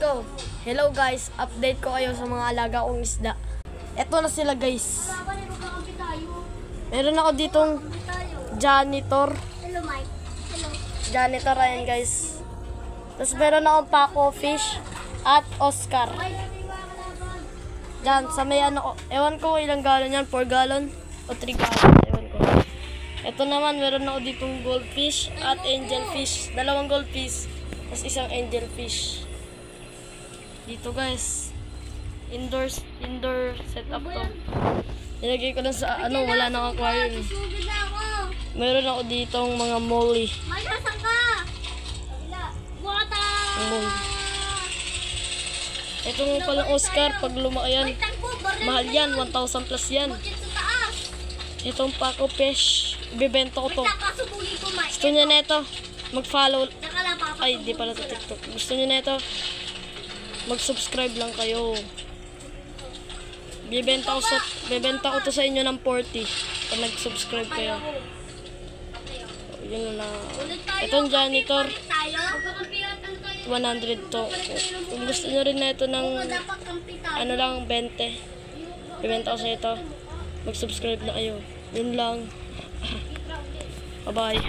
go. Hello guys, update ko kayo sa mga alaga kong isda. Eto na sila guys. Meron ako ditong janitor. Hello Mike. Hello. Janitor ayan guys. Tapos meron akong Paco fish at Oscar. Diyan, sa may ano, ewan ko ilang galon yan, 4 gallon o 3 gallon, ewan ko. Ito naman, meron ako ditong goldfish at angelfish. Dalawang goldfish, tapos isang angelfish. Dito guys, indoor setup to. Nilagay ko lang sa ano, wala nang aquarium. Meron ako ditong mga molly. May nasaan ka? Water! Ito nga palang Oscar, pag lumaki yan, mahal yan, 1,000 plus yan. Itong Paco fish, ibibenta ko to. Gusto niya na ito, mag-follow. Ay, di pala sa TikTok. Gusto niya na ito, mag-subscribe lang kayo. Bibenta ko to sa inyo ng 40 pag nag-subscribe kayo. Yun na. Itong janitor, 100 to. Kung gusto nyo rin na ito ng ano lang, 20. Bibenta ko sa ito. Mag-subscribe na kayo. Yun lang. Bye-bye.